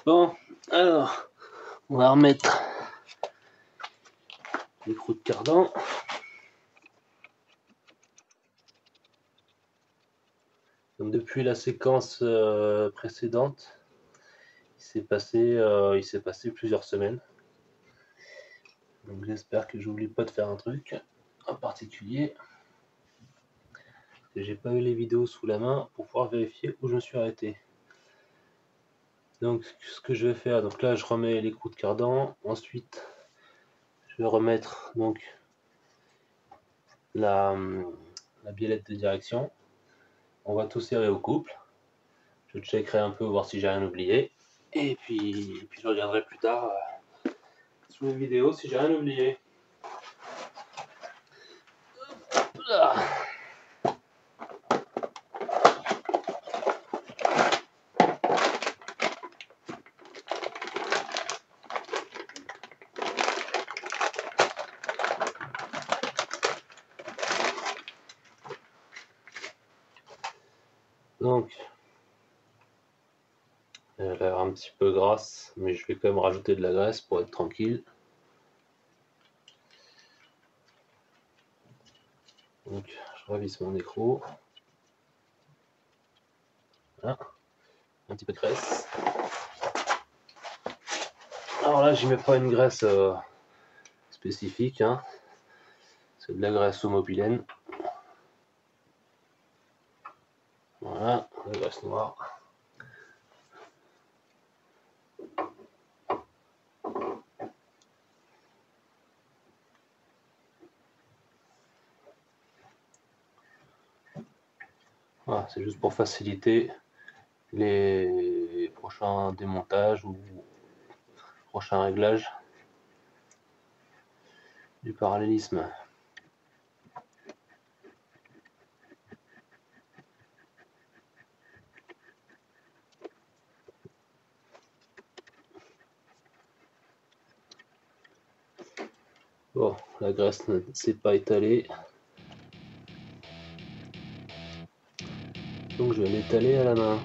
Bon, alors, on va remettre l'écrou de cardan. Donc depuis la séquence précédente, il s'est passé plusieurs semaines. Donc j'espère que j'oublie pas de faire un truc en particulier. J'ai pas eu les vidéos sous la main pour pouvoir vérifier où je me suis arrêté. Donc ce que je vais faire, donc là je remets l'écrou de cardan, ensuite je vais remettre donc la biellette de direction. On va tout serrer au couple. Je checkerai un peu voir si j'ai rien oublié. Et puis je regarderai plus tard sur les vidéos si j'ai rien oublié. Là. Donc, elle a l'air un petit peu grasse, mais je vais quand même rajouter de la graisse pour être tranquille. Donc, je ravisse mon écrou. Voilà. Un petit peu de graisse. Alors là, j'y mets pas une graisse spécifique, hein. C'est de la graisse homobilène. Voilà, la graisse noire. Voilà, c'est juste pour faciliter les prochains démontages ou prochains réglages du parallélisme. Bon, la graisse ne s'est pas étalée, donc je vais l'étaler à la main.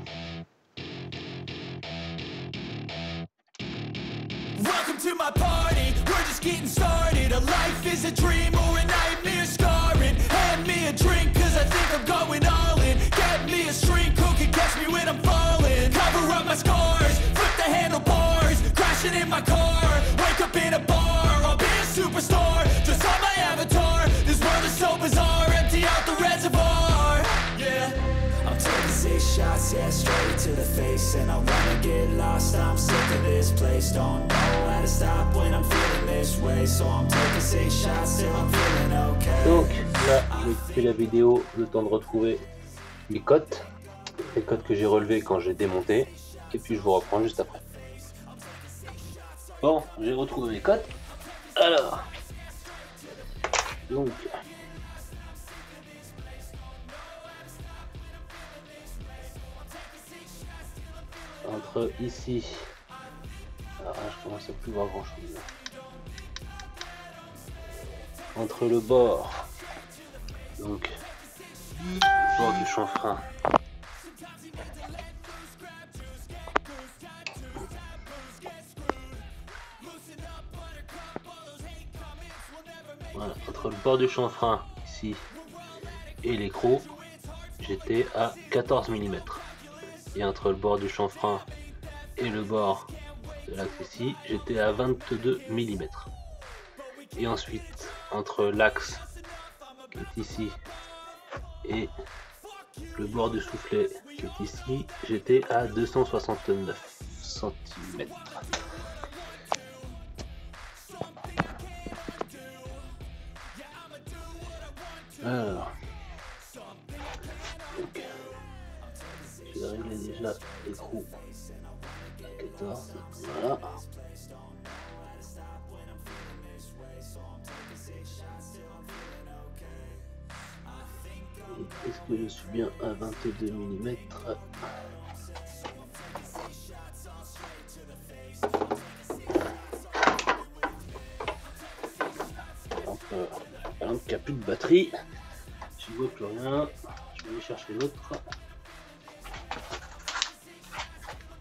Welcome to my party, we're just getting started. A life is a dream or a nightmare scarring. Hand me a drink cause I think I'm going all in. Get me a shrink who can catch me when I'm falling. Cover up my scars, flip the handlebars. Crashing in my car, wake up in a bar. I'll be a superstar, just on my avatar. This world is so bizarre, empty out the reservoir. Yeah, I'm taking 6 shots, yeah, straight to the face. And I wanna get lost, I'm sick of this place. Don't know how to stop when I'm feeling this way. So I'm taking 6 shots till I'm feeling okay. Donc là, j'ai fait la vidéo, le temps de retrouver les cotes que j'ai relevées quand j'ai démonté. Et puis je vous reprends juste après. Bon, j'ai retrouvé mes cotes. Alors, donc, entre ici, alors là, je commence à plus voir grand chose. Entre le bord, donc le bord du chanfrein, voilà, entre le bord du chanfrein ici et l'écrou, j'étais à 14 mm. Et entre le bord du chanfrein et le bord de l'axe ici, j'étais à 22 mm. Et ensuite, entre l'axe qui est ici et le bord du soufflet qui est ici, j'étais à 269 cm. Alors, donc, je vais régler déjà l'écrou 14, voilà. Est-ce que je suis bien à 22 mm? Donc, il n'y a plus de batterie, je ne vois plus rien, je vais aller chercher l'autre.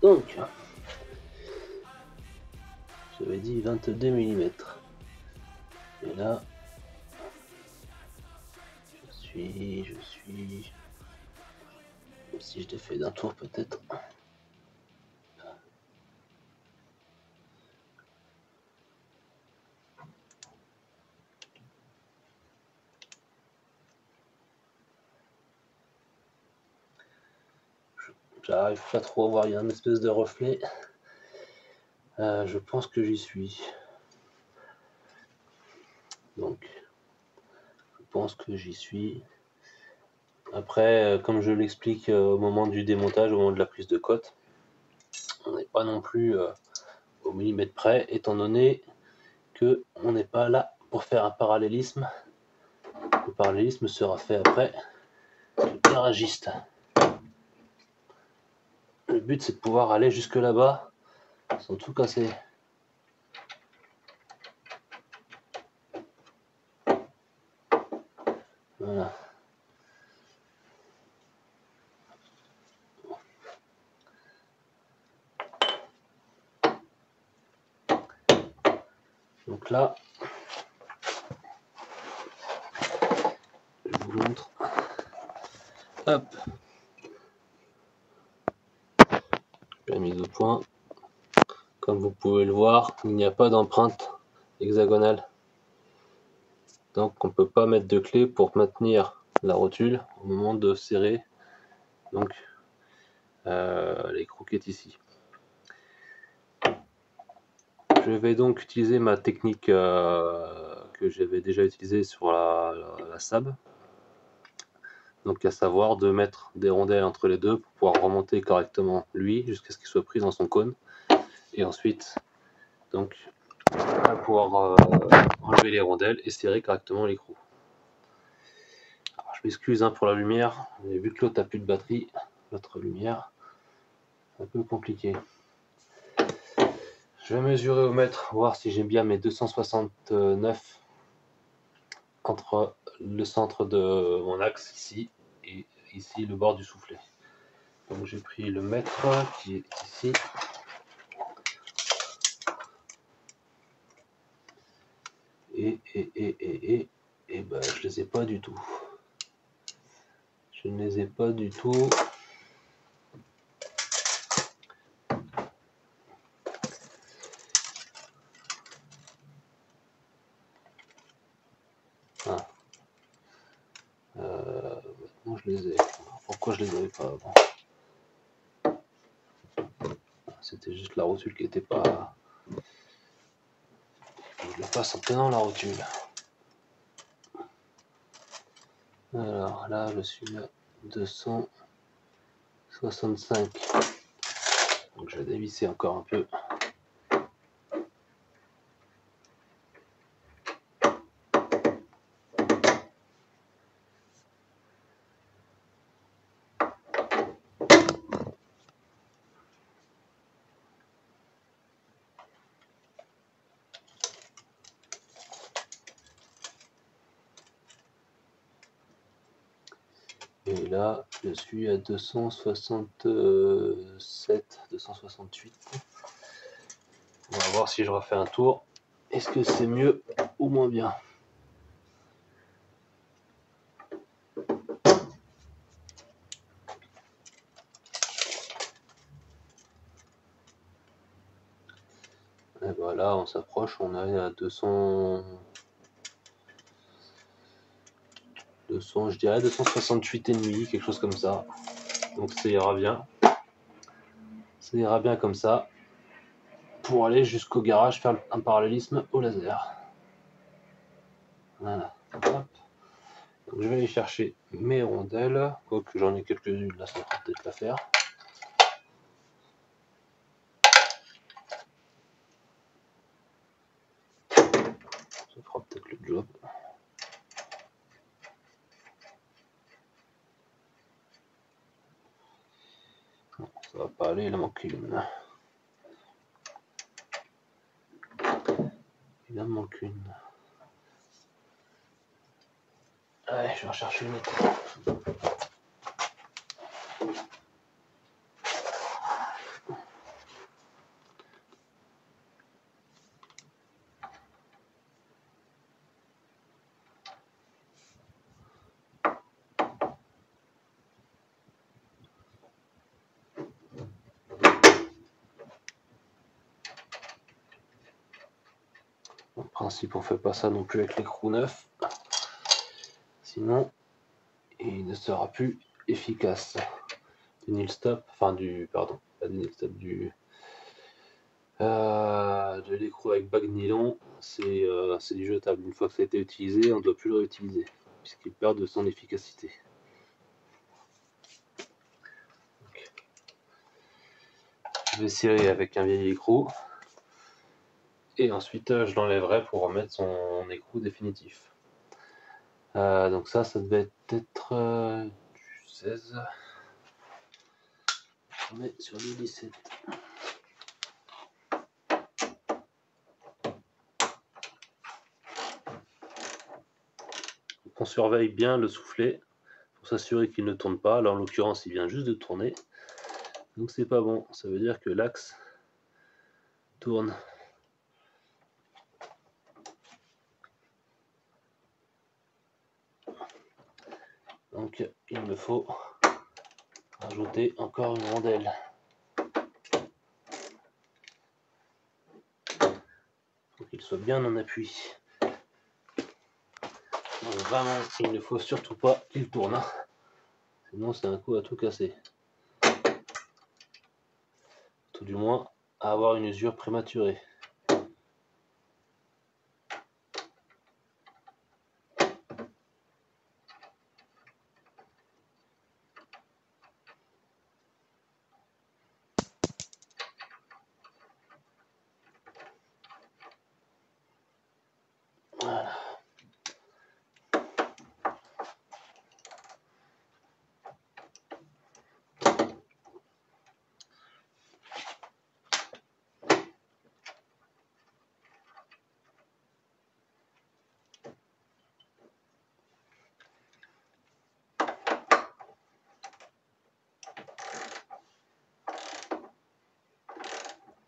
Donc, j'avais dit 22 mm. Et là, je suis, même si je l'ai fait d'un tour peut-être. J'arrive pas trop à voir, il y a une espèce de reflet. Je pense que j'y suis. Donc, je pense que j'y suis. Après, comme je l'explique au moment du démontage, au moment de la prise de cote, on n'est pas non plus au millimètre près, étant donné que on n'est pas là pour faire un parallélisme. Le parallélisme sera fait après le garagiste. Le but, c'est de pouvoir aller jusque là-bas sans tout casser. Voilà. Donc là, je vous montre. Hop. La mise au point. Comme vous pouvez le voir, il n'y a pas d'empreinte hexagonale. Donc on ne peut pas mettre de clé pour maintenir la rotule au moment de serrer donc les croquettes ici. Je vais donc utiliser ma technique que j'avais déjà utilisée sur la SAB. Donc à savoir de mettre des rondelles entre les deux pour pouvoir remonter correctement lui jusqu'à ce qu'il soit pris dans son cône. Et ensuite donc pouvoir enlever les rondelles et serrer correctement l'écrou. Je m'excuse pour la lumière, mais vu que l'autre n'a plus de batterie, l'autre lumière, c'est un peu compliqué. Je vais mesurer au mètre, voir si j'ai bien mes 269 entre le centre de mon axe ici et ici le bord du soufflet. Donc j'ai pris le mètre qui est ici. Et ben je les ai pas du tout. Je ne les ai pas du tout. Maintenant je les ai. Pourquoi je les avais pas avant? C'était juste la rotule qui était pas. Je le passe en tenant la rotule. Alors là je suis à 265. Donc je vais dévisser encore un peu. Et là, je suis à 267, 268. On va voir si je refais un tour. Est-ce que c'est mieux ou moins bien? Et voilà, on s'approche, on est à 200, je dirais 268,5, quelque chose comme ça. Donc ça ira bien. Ça ira bien comme ça. Pour aller jusqu'au garage, faire un parallélisme au laser. Voilà. Hop. Donc je vais aller chercher mes rondelles. Quoique j'en ai quelques-unes là, ça va peut-être la faire. Ça fera peut-être le job. Non, ça va pas aller, il en manque une. Il en manque une. Allez, je vais en chercher une autre. principe, on fait pas ça non plus avec l'écrou neuf, sinon il ne sera plus efficace. Du nil stop, enfin du, pardon, pas du nil stop, de l'écrou avec bague nylon, c'est du jetable. Une fois que ça a été utilisé, on ne doit plus le réutiliser, puisqu'il perd de son efficacité. Donc, je vais serrer avec un vieil écrou, et ensuite je l'enlèverai pour remettre son écrou définitif. Donc ça devait être du 16. On est sur du 17. On surveille bien le soufflet pour s'assurer qu'il ne tourne pas. Là en l'occurrence il vient juste de tourner, donc c'est pas bon. Ça veut dire que l'axe tourne. Donc il me faut rajouter encore une rondelle. Faut qu'il soit bien en appui. Donc vraiment, il ne faut surtout pas qu'il tourne. Sinon c'est un coup à tout casser. Tout du moins à avoir une usure prématurée. Voilà.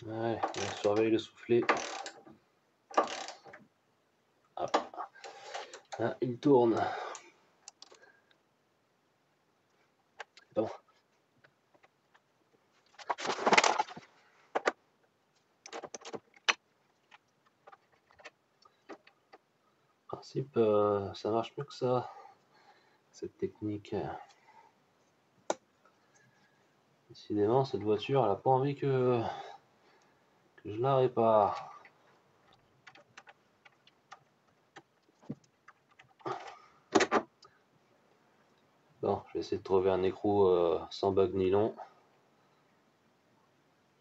Ouais, on surveille le soufflet. Hop. Là, il tourne. Bon. En principe, ça marche mieux que ça, cette technique. Décidément, cette voiture, elle n'a pas envie que je la répare. Bon, je vais essayer de trouver un écrou sans bague nylon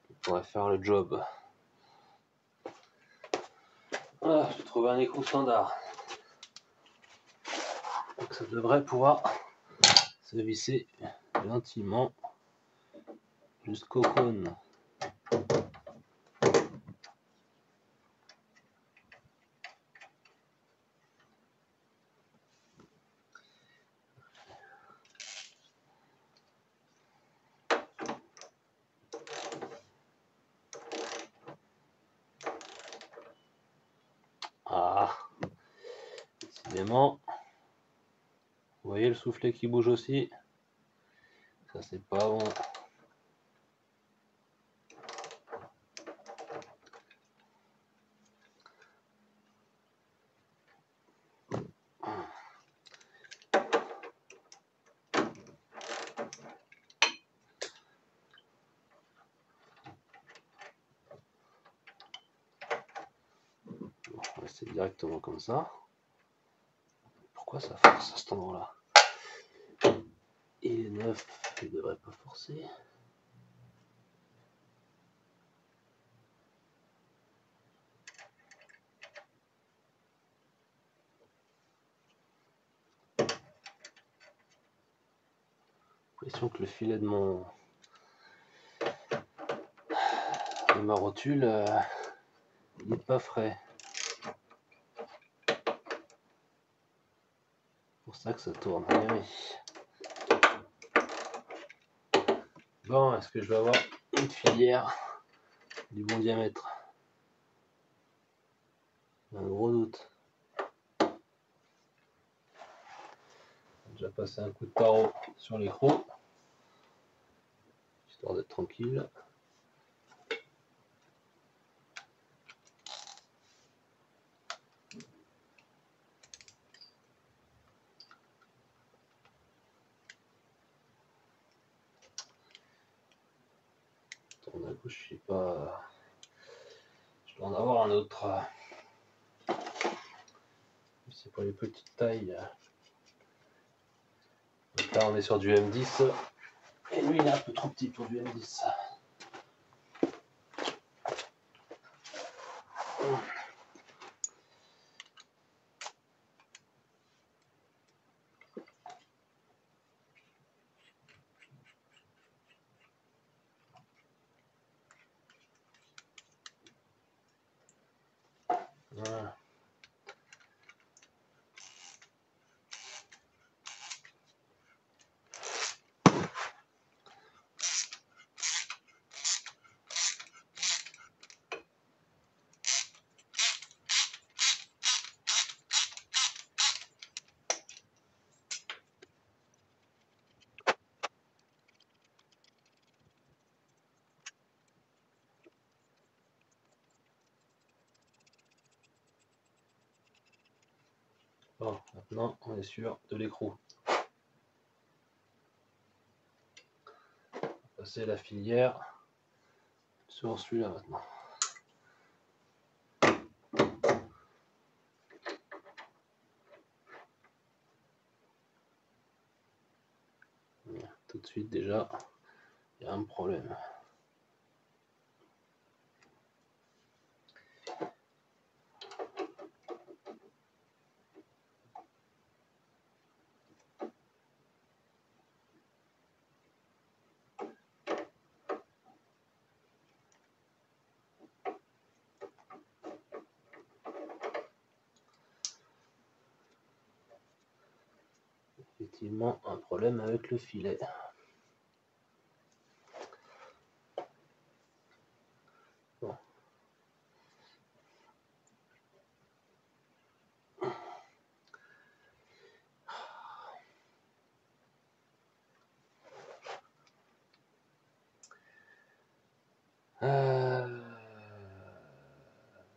qui pourrait faire le job. Voilà, j'ai trouvé un écrou standard. Donc ça devrait pouvoir se visser gentiment jusqu'au cône. Ah, décidément. Vous voyez le soufflet qui bouge aussi? Ça c'est pas bon. Bon, on va essayer directement comme ça. Pourquoi ça force à cet endroit-là? Il est neuf, il devrait pas forcer. J'ai l'impression que le filet de ma rotule, il n'est pas frais. C'est pour ça que ça tourne. Allez. Bon, est-ce que je vais avoir une filière du bon diamètre? Un gros doute. J'ai déjà passé un coup de tarot sur l'écrou, histoire d'être tranquille. tourne à gauche, je sais pas. Je dois en avoir un autre. C'est pour les petites tailles. Donc là on est sur du M10. Et lui il est un peu trop petit pour du M10. Voilà. Bon, maintenant on est sûr de l'écrou. Passer la filière sur celui-là maintenant. Tout de suite déjà, il y a un problème. Effectivement, un problème avec le filet. Bon.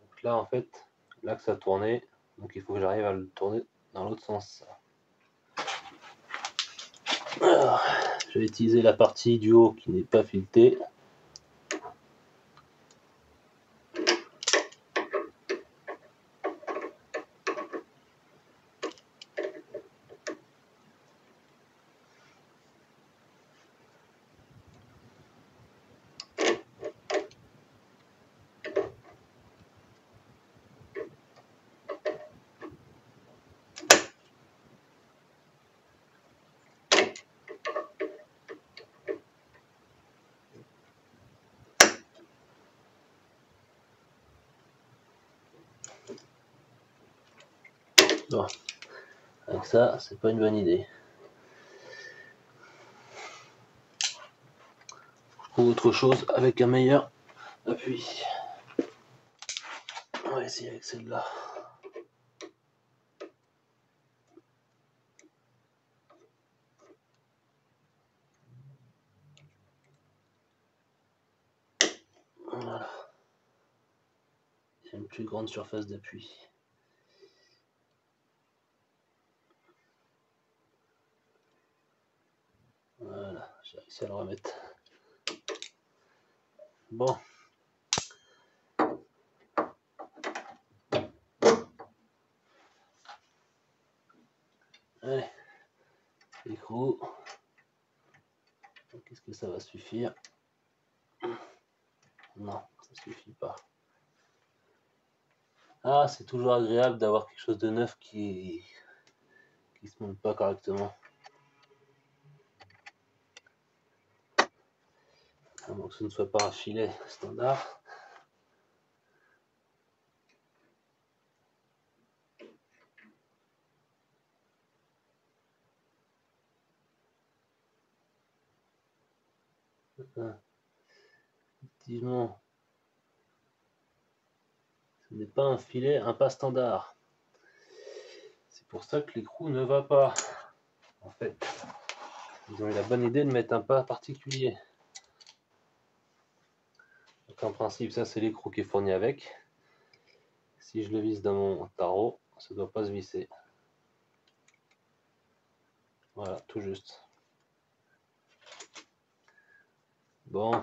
Donc là en fait, l'axe a tourné, donc il faut que j'arrive à le tourner dans l'autre sens. Alors, je vais utiliser la partie du haut qui n'est pas filetée. Bon, avec ça, c'est pas une bonne idée. Je trouve autre chose avec un meilleur appui. On va essayer avec celle-là. Voilà. C'est une plus grande surface d'appui. Voilà, j'ai réussi à le remettre. Bon. Allez, l'écrou. Qu'est-ce que ça va suffire? Non, ça suffit pas. Ah, c'est toujours agréable d'avoir quelque chose de neuf qui se monte pas correctement. À moins que ce ne soit pas un filet standard. Effectivement, ce n'est pas un filet, un pas standard. C'est pour ça que l'écrou ne va pas. En fait, ils ont eu la bonne idée de mettre un pas particulier. Donc en principe, ça c'est l'écrou qui est fourni avec. Si je le visse dans mon tarot, ça ne doit pas se visser. Voilà, tout juste. Bon.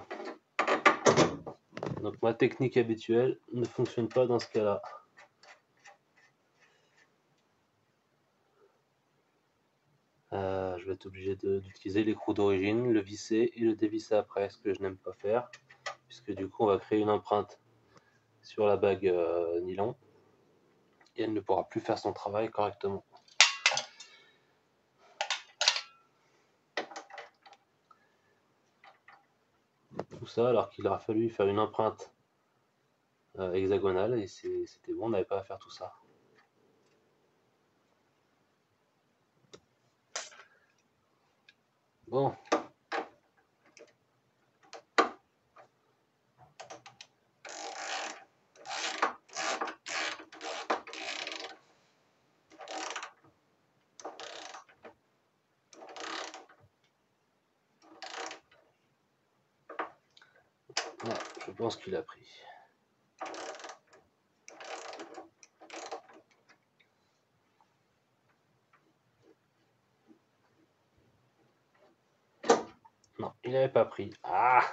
Donc ma technique habituelle ne fonctionne pas dans ce cas-là. Je vais être obligé d'utiliser l'écrou d'origine, le visser et le dévisser après, ce que je n'aime pas faire, puisque du coup on va créer une empreinte sur la bague nylon et elle ne pourra plus faire son travail correctement. Tout ça alors qu'il aura fallu faire une empreinte hexagonale et c'était bon, on n'avait pas à faire tout ça. Bon. Voilà, je pense qu'il a pris. Non, il n'avait pas pris. Ah!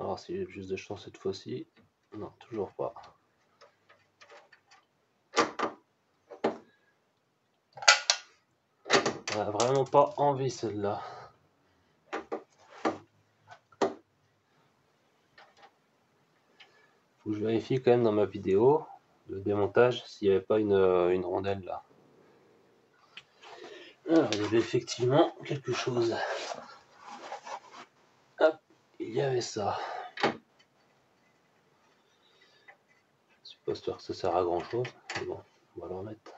Alors si j'ai plus de chance cette fois-ci. Non, toujours pas. On a vraiment pas envie celle-là. Faut que je vérifie quand même dans ma vidéo de démontage s'il n'y avait pas une rondelle là. Alors il y avait effectivement quelque chose. Hop, il y avait ça. Je suis pas sûr que ça sert à grand chose, mais bon, on va le remettre.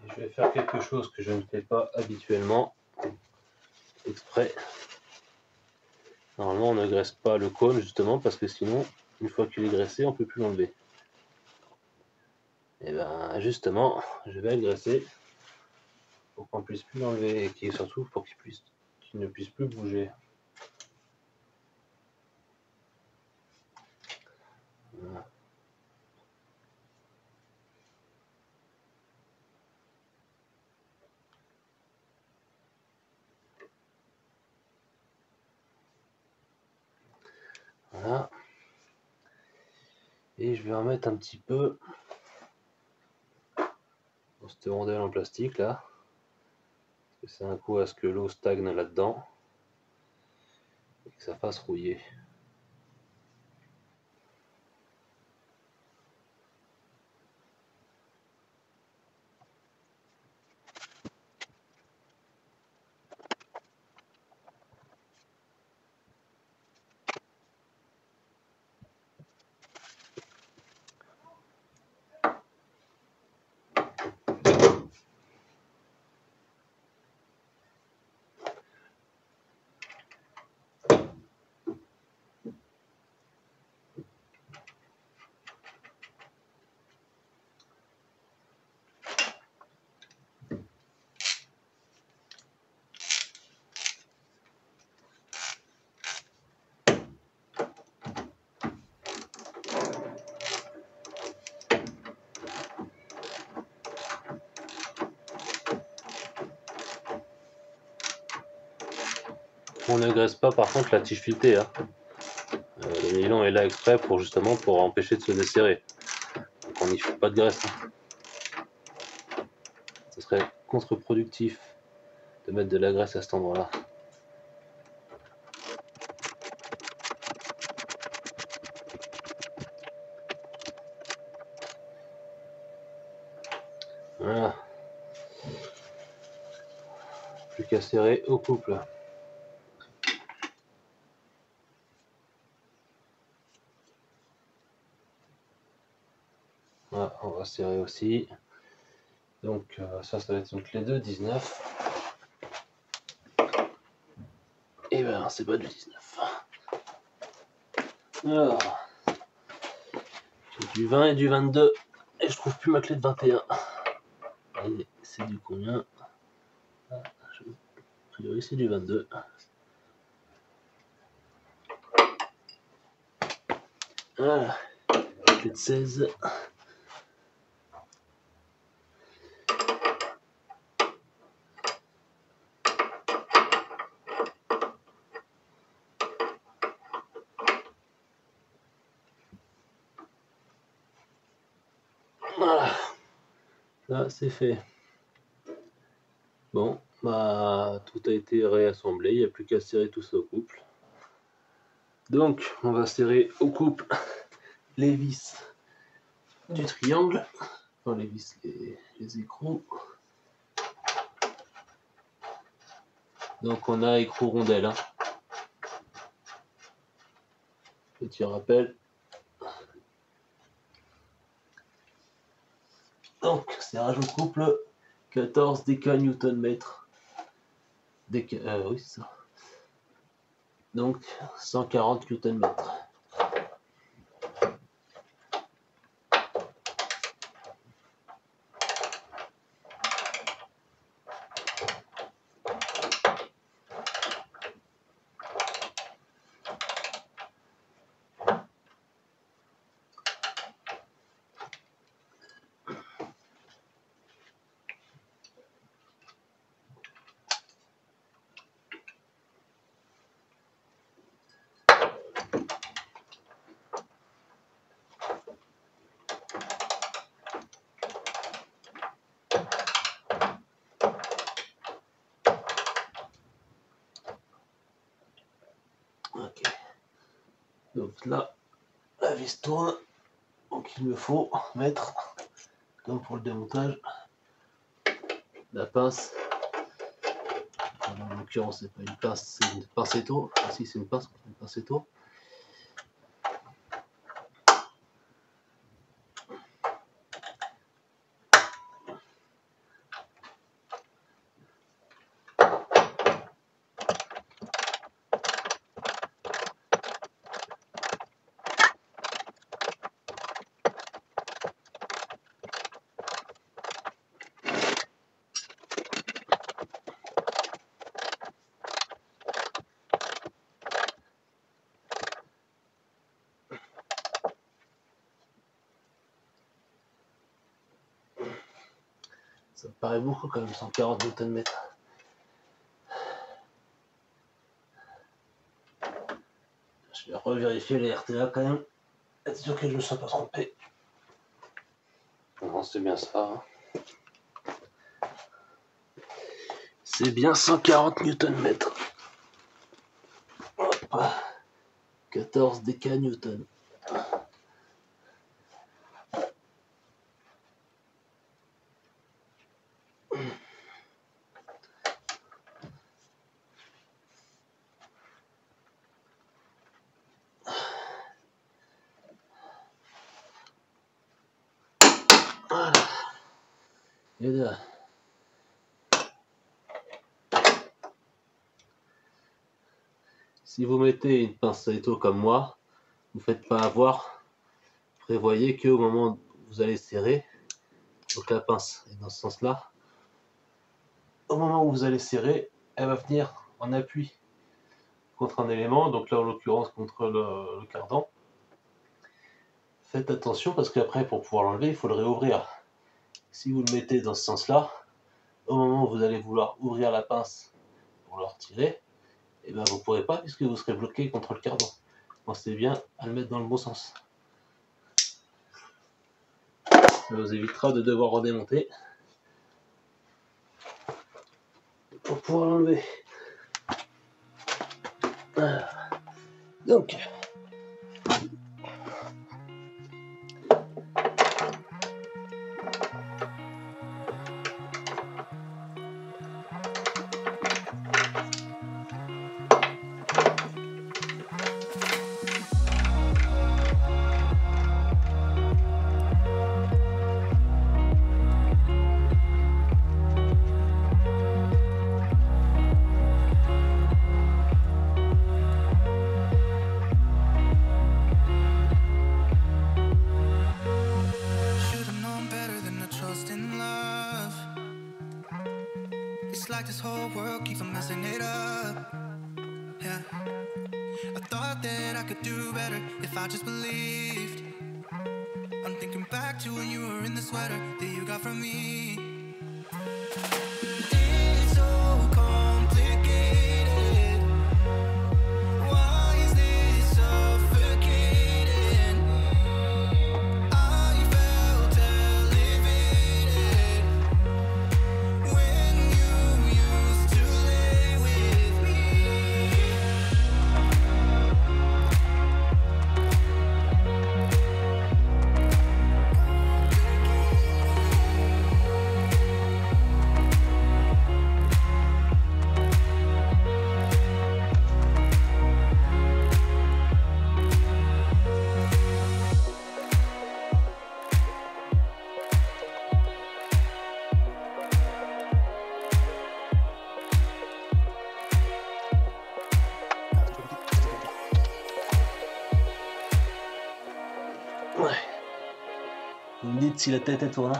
Et je vais faire quelque chose que je ne fais pas habituellement, exprès. Normalement on ne graisse pas le cône justement parce que sinon, une fois qu'il est graissé, on ne peut plus l'enlever. Et ben justement, je vais le graisser pour qu'on puisse plus l'enlever et surtout pour qu'il ne puisse plus bouger. Voilà. Voilà. Et je vais en mettre un petit peu dans cette rondelle en plastique là. Parce que c'est un coup à ce que l'eau stagne là-dedans et que ça fasse rouiller. On ne graisse pas par contre la tige filetée. Hein. Le nylon est là exprès pour justement pour empêcher de se desserrer. Donc on n'y fout pas de graisse. Hein. Ce serait contre-productif de mettre de la graisse à cet endroit-là. Voilà. plus qu'à serrer au couple. Voilà, on va serrer aussi. Donc ça va être donc les deux 19. Et ben c'est pas du 19. Alors, j'ai du 20 et du 22. Et je trouve plus ma clé de 21. Et c'est du combien? A priori c'est du 22. Voilà, clé de 16. Voilà, ça c'est fait. Bon, bah tout a été réassemblé, il n'y a plus qu'à serrer tout ça au couple. Donc on va serrer au couple les vis du triangle, enfin les vis, les écrous. Donc on a écrou rondelle. Hein. Petit rappel. Donc serrage au couple, 14 dk Nm. Oui c'est ça. Donc 140 Nm. Ok. Donc là, la vis tourne. Donc il me faut mettre, comme pour le démontage, la pince. En l'occurrence, c'est pas une pince, c'est une pincetto. Ah, si, c'est une pince, une pincetto. Ça me paraît beaucoup quand même, 140 Nm. Je vais revérifier les RTA quand même, être sûr que je ne me sois pas trompé. Non, c'est bien ça. Hein. C'est bien 140 Nm. Hop. 14 dk Newton. Voilà. Et là. Si vous mettez une pince Saito comme moi, vous ne faites pas avoir. Prévoyez qu'au moment où vous allez serrer, donc la pince est dans ce sens-là, au moment où vous allez serrer, elle va venir en appui contre un élément, donc là en l'occurrence contre le cardan. Faites attention parce qu'après pour pouvoir l'enlever, il faut le réouvrir. Si vous le mettez dans ce sens-là, au moment où vous allez vouloir ouvrir la pince pour le retirer, et ben vous ne pourrez pas puisque vous serez bloqué contre le cardan. Pensez bien à le mettre dans le bon sens. Ça vous évitera de devoir redémonter pour pouvoir l'enlever. Voilà. Donc, love. It's like this whole world keeps on messing it up. Yeah. I thought that I could do better if I just believed. I'm thinking back to when you were in the sweater that you got from me. It's so complicated. Why is this suffocating? I felt elevated when you used to lay with me. Ouais. Vous me dites si la tête elle tourne.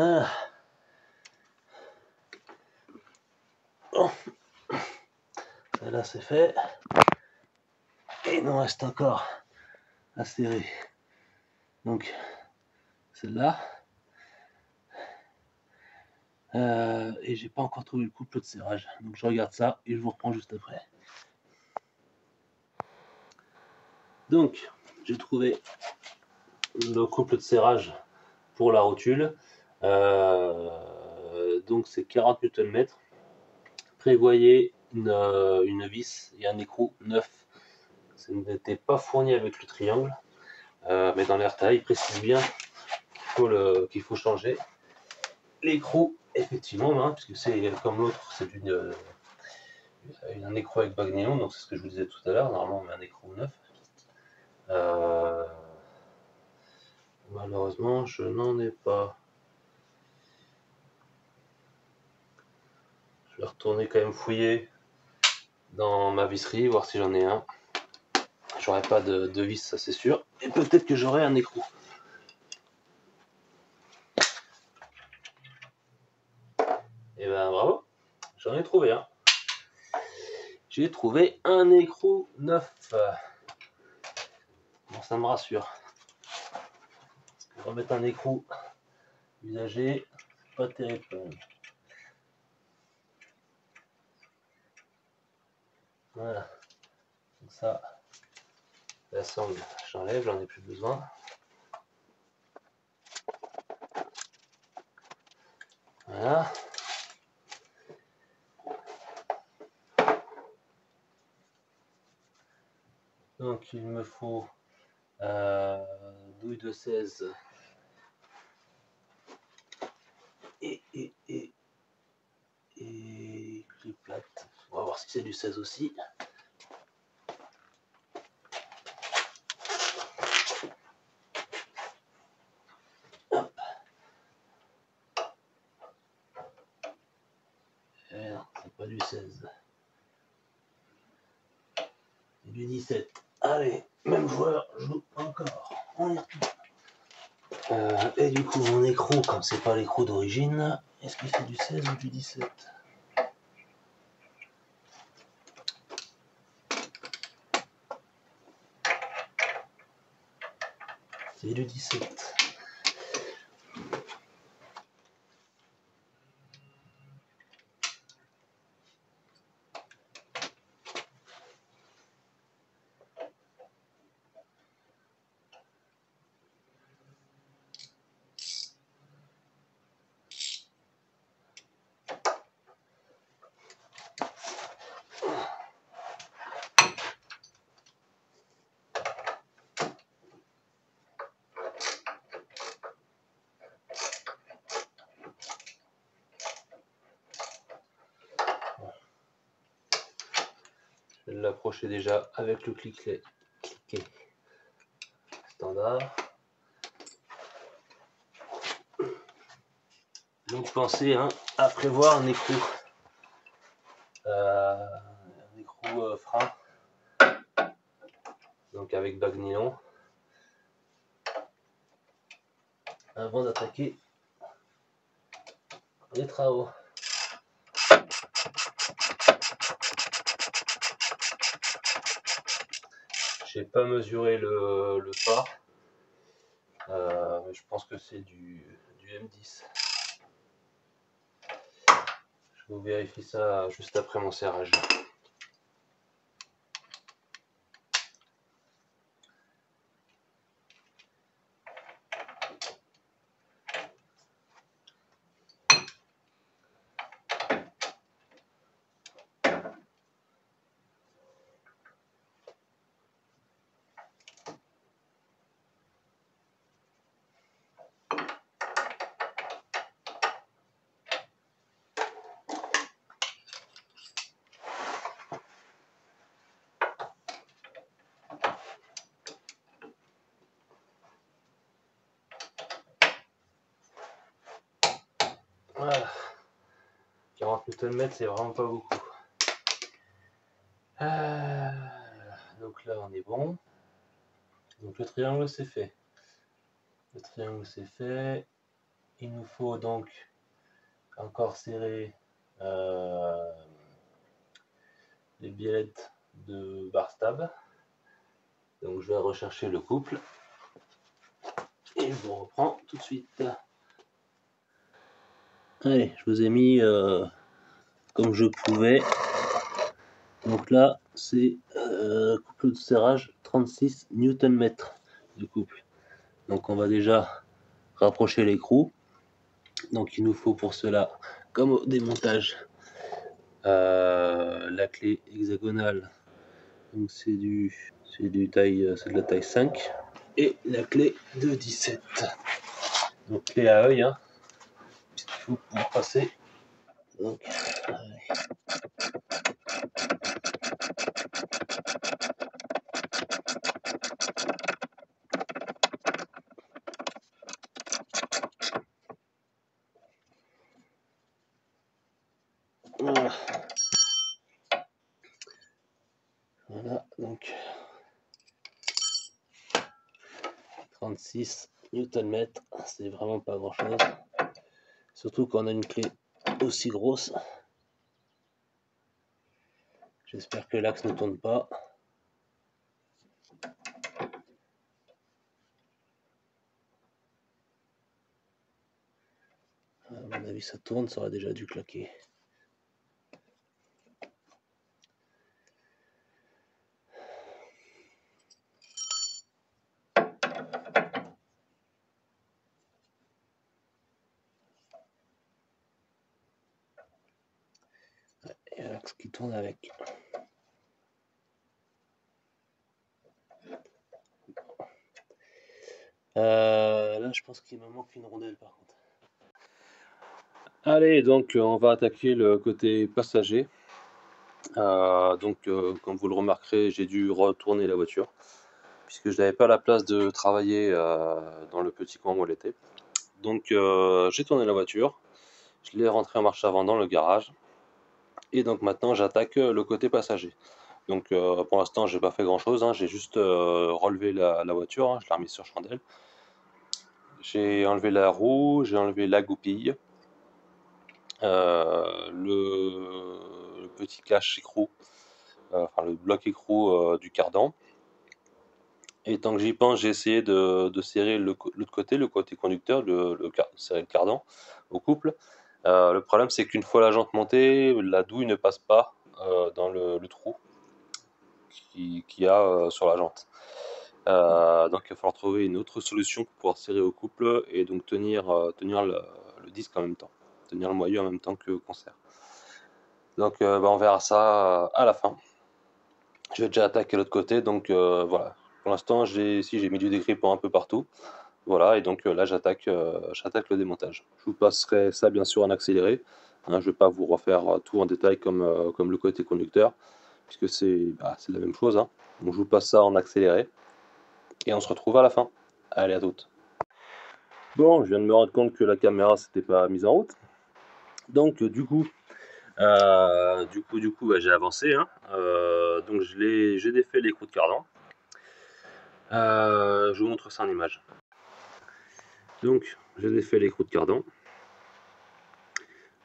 Ah. Bon. Là c'est fait. Et il nous reste encore à serrer. Donc celle-là. Et j'ai pas encore trouvé le couple de serrage. Donc je regarde ça et je vous reprends juste après. Donc j'ai trouvé le couple de serrage pour la rotule. Donc c'est 40 Nm. Prévoyez une vis et un écrou neuf. Ça n'était pas fourni avec le triangle, mais dans l'airtail, il précise bien qu'il faut changer. L'écrou, effectivement, hein, puisque c'est comme l'autre, c'est un écrou avec bague néon, donc c'est ce que je vous disais tout à l'heure. Normalement, on met un écrou neuf. Malheureusement, je n'en ai pas. Je vais retourner quand même fouiller dans ma visserie, voir si j'en ai un. J'aurai pas de vis, ça c'est sûr. Et peut-être que j'aurai un écrou. Et ben bravo, j'en ai trouvé un. J'ai trouvé un écrou neuf. Bon, ça me rassure. Parce que remettre un écrou usagé, c'est pas terrible. Voilà. Donc ça, la sangle, j'enlève, j'en ai plus besoin. Voilà. Donc il me faut douille de 16 et clé plate. On va voir si c'est du 16 aussi. Hop. Et non, c'est pas du 16. C'est du 17. Allez, même joueur joue encore. On y retourne. Et du coup, mon écrou, comme c'est pas l'écrou d'origine, est-ce que c'est du 16 ou du 17? C'est du 17. l'approcher déjà avec le cliquet standard. Donc pensez à prévoir un écrou frein, donc avec bague nylon, avant d'attaquer les travaux. J'ai pas mesuré le pas, mais je pense que c'est du M10. Je vous vérifie ça juste après mon serrage. Voilà. 40 Nm, c'est vraiment pas beaucoup. Donc là, on est bon. Donc le triangle, c'est fait. Le triangle, c'est fait. Il nous faut donc encore serrer les biellettes de bar stab. Donc je vais rechercher le couple. Et je vous reprends tout de suite. Allez, je vous ai mis comme je pouvais. Donc là, c'est couple de serrage 36 Nm de couple. Donc on va déjà rapprocher l'écrou. Donc il nous faut pour cela, comme au démontage, la clé hexagonale. Donc c'est de la taille 5 et la clé de 17. Donc clé à œil, puisqu'il faut pour passer. Donc, voilà. Voilà, donc 36 Nm, c'est vraiment pas grand chose. Surtout quand on a une clé aussi grosse. J'espère que l'axe ne tourne pas. À mon avis, ça tourne, ça aurait déjà dû claquer. Et l'axe qui tourne avec. Là, je pense qu'il me manque une rondelle par contre. Allez, donc on va attaquer le côté passager. Comme vous le remarquerez, j'ai dû retourner la voiture puisque je n'avais pas la place de travailler dans le petit coin où elle était. Donc j'ai tourné la voiture, je l'ai rentrée en marche avant dans le garage et donc maintenant j'attaque le côté passager. Donc pour l'instant j'ai pas fait grand chose, j'ai juste relevé la voiture, je l'ai remise sur chandelle. J'ai enlevé la roue, j'ai enlevé la goupille, le petit cache écrou, enfin le bloc écrou du cardan. Et tant que j'y pense, j'ai essayé de serrer l'autre côté, le côté conducteur, serrer le cardan au couple. Le problème, c'est qu'une fois la jante montée, la douille ne passe pas dans le trou qu'il y a sur la jante. Donc il va falloir trouver une autre solution pour pouvoir serrer au couple et donc tenir le disque en même temps, tenir le moyeu en même temps qu'on serre. Donc on verra ça à la fin. Je vais déjà attaquer l'autre côté, donc voilà. Pour l'instant, j'ai mis du dégrippant un peu partout. Voilà, et donc là, j'attaque le démontage. Je vous passerai ça bien sûr en accéléré. Je ne vais pas vous refaire tout en détail comme le côté conducteur. puisque c'est la même chose, hein. Donc je vous passe ça en accéléré, et on se retrouve à la fin. Allez, à toutes. Bon, je viens de me rendre compte que la caméra s'était pas mise en route, donc du coup j'ai avancé, hein. Donc j'ai défait l'écrou de cardan. Je vous montre ça en image. Donc j'ai défait l'écrou de cardan,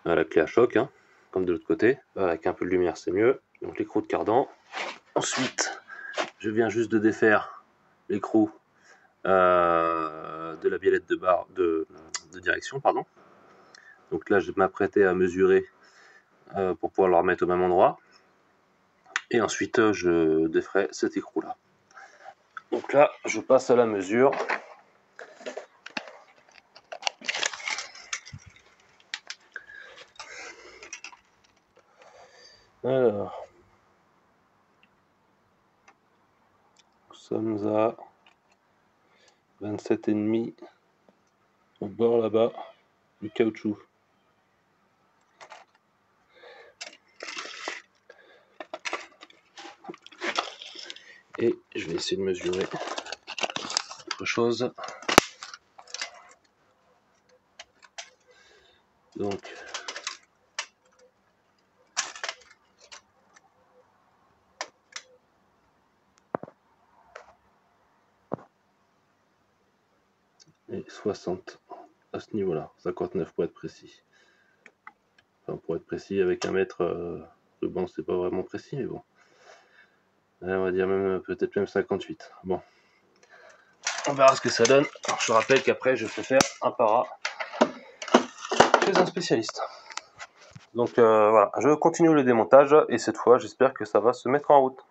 la clé à choc, hein, comme de l'autre côté. Avec un peu de lumière c'est mieux. Donc l'écrou de cardan. Ensuite je viens juste de défaire l'écrou de la biellette de barre de direction, pardon. Donc là je m'apprêtais à mesurer pour pouvoir le remettre au même endroit, et ensuite je déferai cet écrou là. Donc là je passe à la mesure. Alors nous sommes à 27,5 au bord là-bas du caoutchouc. Et je vais essayer de mesurer autre chose. Donc et 60 à ce niveau-là, 59 pour être précis. Enfin, pour être précis, avec un mètre, ruban c'est pas vraiment précis, mais bon. On va dire même peut-être même 58. Bon, on verra ce que ça donne. Alors, je rappelle qu'après je fais faire un para chez un spécialiste. Donc voilà, je continue le démontage, et cette fois j'espère que ça va se mettre en route.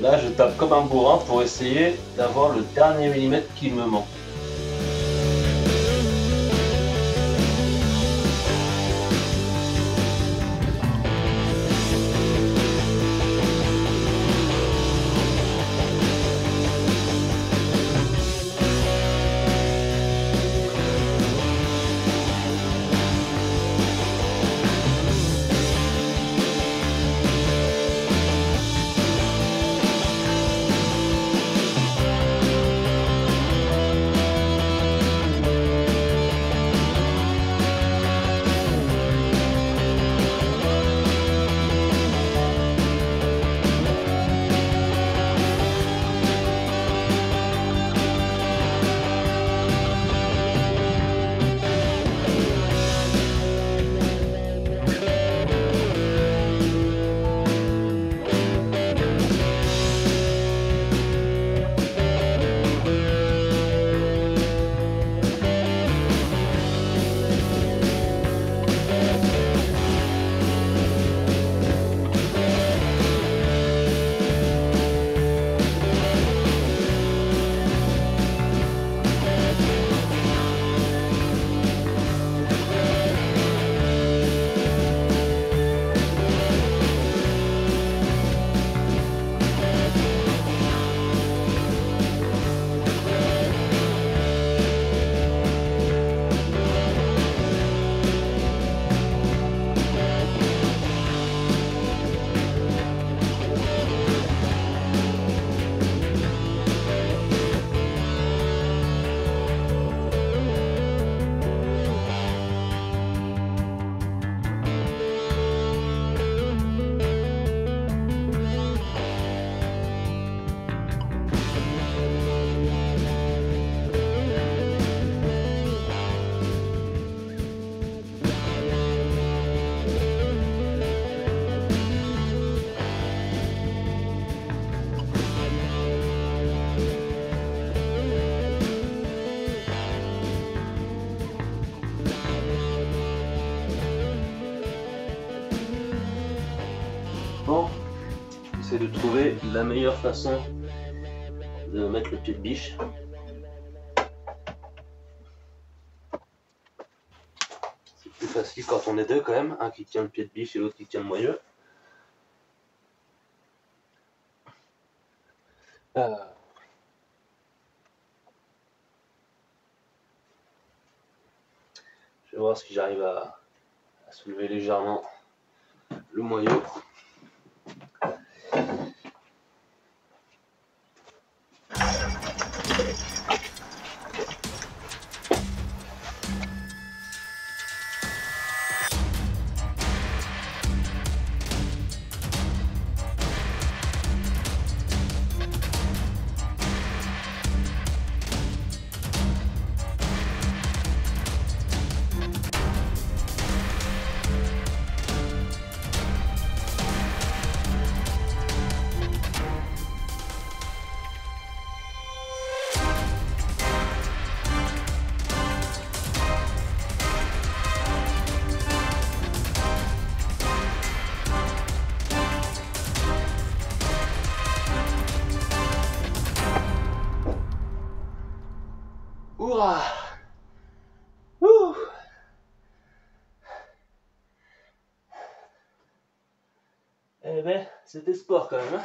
Là, je tape comme un bourrin pour essayer d'avoir le dernier millimètre qui me manque. trouvé la meilleure façon de mettre le pied de biche. C'est plus facile quand on est deux quand même, un qui tient le pied de biche et l'autre qui tient le moyeu. Je vais voir si j'arrive à soulever légèrement le moyeu. Ouah! Ouh! Eh ben, c'était sport quand même, hein?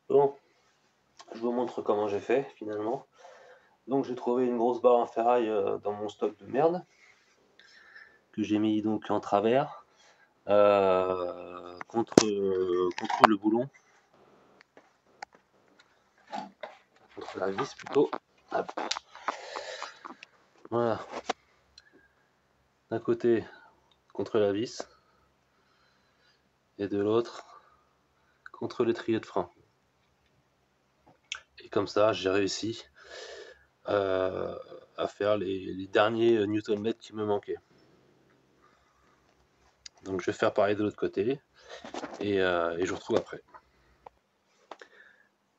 Bon, je vous montre comment j'ai fait finalement. Donc j'ai trouvé une grosse barre en ferraille dans mon stock de merde que j'ai mis donc en travers contre le boulon, contre la vis plutôt. Hop. Voilà. D'un côté contre la vis et de l'autre contre l'étrier de frein. Et comme ça, j'ai réussi à faire les derniers Newton-mètres qui me manquaient. Donc je vais faire pareil de l'autre côté et je vous retrouve après.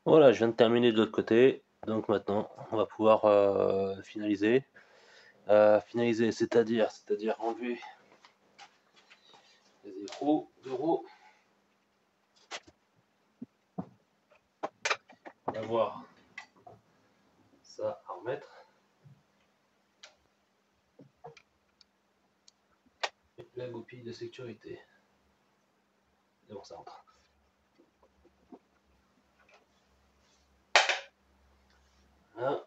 Voilà, je viens de terminer de l'autre côté. Donc maintenant, on va pouvoir finaliser. Finaliser, c'est-à-dire enlever les écrous de roue. Avoir ça à remettre. Et la goupille de sécurité. C'est bon, ça rentre. Voilà.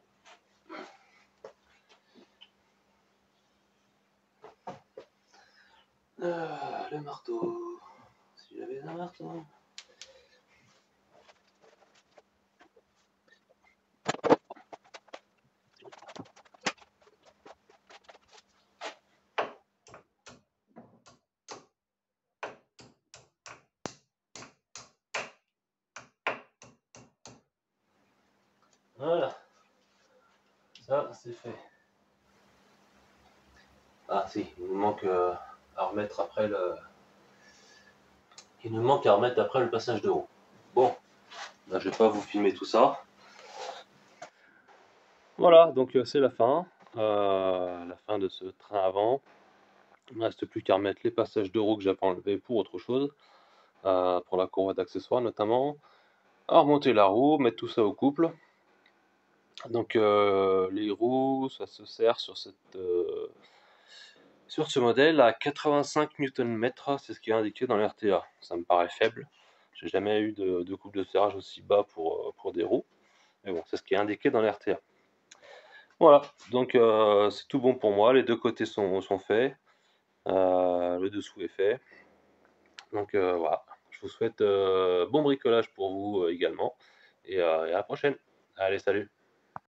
Le marteau. Si j'avais un marteau. Voilà, ça c'est fait. Ah si, il nous manque à remettre après le... Il nous manque à remettre après le passage de roue. Bon, là, je vais pas vous filmer tout ça. Voilà, donc c'est la fin de ce train avant. Il ne reste plus qu'à remettre les passages de roues que j'avais enlevés pour autre chose, pour la courroie d'accessoires notamment, à remonter la roue, mettre tout ça au couple. Donc les roues, ça se sert sur ce modèle à 85 Nm, c'est ce qui est indiqué dans l'RTA. Ça me paraît faible. J'ai jamais eu de couple de serrage aussi bas pour des roues. Mais bon, c'est ce qui est indiqué dans l'RTA. Voilà, donc c'est tout bon pour moi. Les deux côtés sont faits. Le dessous est fait. Donc voilà, je vous souhaite bon bricolage pour vous également. Et à la prochaine. Allez, salut.